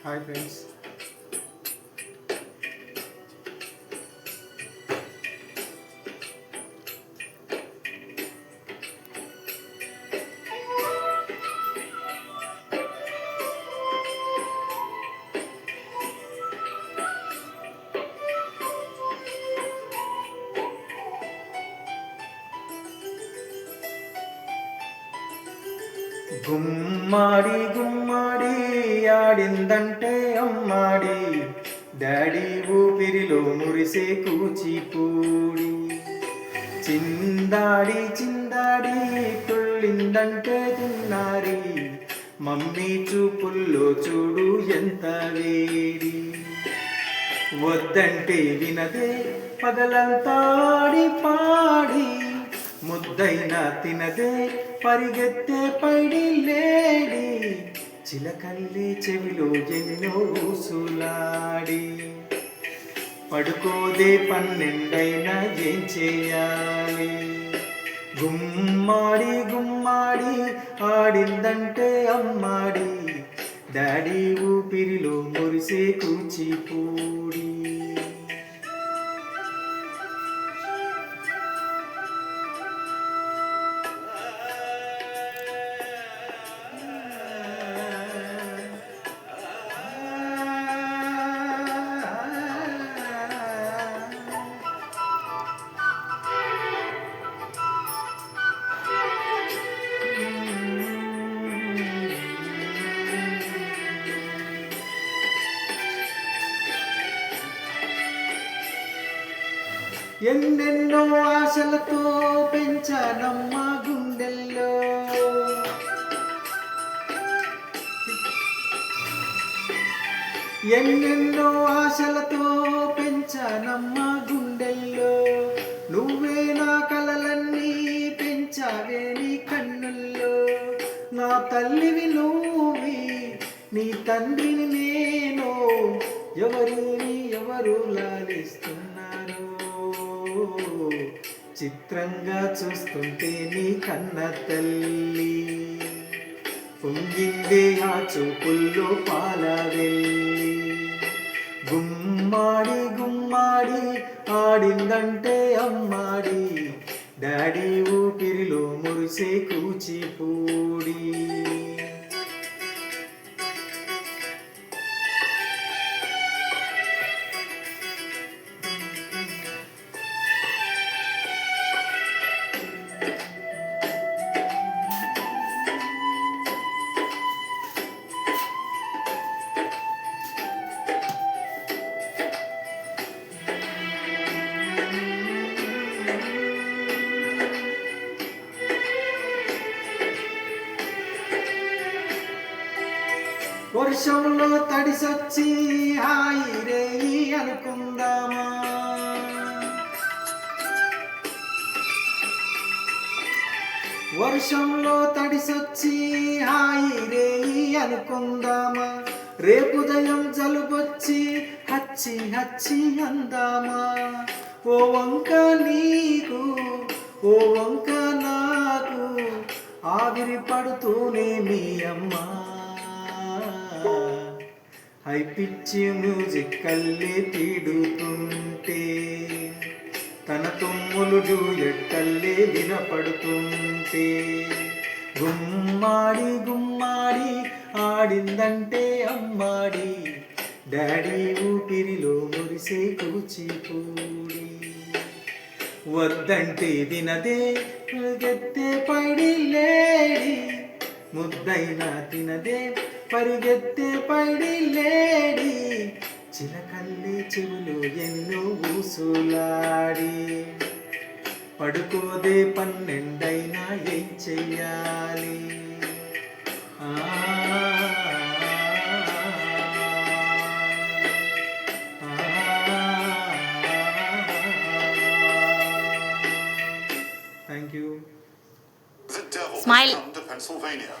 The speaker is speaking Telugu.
Hi friends. గుమ్మాడి గుమ్మాడి ఆడిందంటే అమ్మాడి, డాడీ ఊపిరిలో మురిసే కూచిపూడి. చిందాడి చిందాడి తుళ్ళిందంటే తిన్నారి, మమ్మీ చూపుల్లో చూడు ఎంత వేడి. వద్దంటే వినదే పగలంతాడి పాడి, ముద్దైనా తినదే పరిగెత్తే పైడి లేడి. చిలకల్లి చెవిలో ఎన్నో ఊసులాడి, పడుకోదే పన్నెండైనా ఏం చేయాలి. గుమ్మాడి గుమ్మాడి ఆడిందంటే అమ్మాడి, డాడీ ఊపిరిలో మురిసే కూచిపూడి. ఎన్నెన్నో ఆశలతో పెంచానమ్మ గుండెల్లో, ఎన్నెన్నో ఆశలతో పెంచానమ్మ గుండెల్లో. నువ్వే నా కలలన్నీ పెంచావే నీ కన్నుల్లో. నా తల్లివి నువ్వి, నీ తండ్రిని నేను, ఎవరిని ఎవరు లాలిస్తున్నారు. చిత్రంగా చూస్తుంటే నీ కన్న తల్లి, పొంగిందే ఆ చూపుల్లో పాల వెళ్ళి. గుమ్మాడి గుమ్మాడి ఆడిందంటే అమ్మాడి, డాడీ ఊపిరిలో మురిసే కూచిపూడి. వర్షంలో తడిసొచ్చి హాయి రేయి అనుకుందామా, వర్షంలో తడిసొచ్చి హాయి రేయి అనుకుందామా. రేపుదయం జలుబొచ్చి హచ్చి హచ్చి అందామా. ఓ వంక నీకు ఓ వంక నాకు, ఆవిరి పడుతూనే మీ అమ్మ. హై పిచ్చి మ్యూజిక్ కల్లే తీడుతుంటే, తన తొమ్ములు డ్యూయెట్టల్లే వినపడుతుంటే. గుమ్మాడి గుమ్మాడి ఆడిందంటే అమ్మాడి, డాడీ ఊపిరిలో మురిసే కూచిపూడి. వద్దంటే వినదే పరిగెత్తే పైడి లేడి, ముద్దైనా తినదే పరిగెత్తే పైడి లేడి. చిలకల్లి చెవులు ఎన్నో ఊసులాడి, పడుకోదే పన్నెండైనా ఏం చెయ్యాలి. Thank you. Smile. Come to Pennsylvania.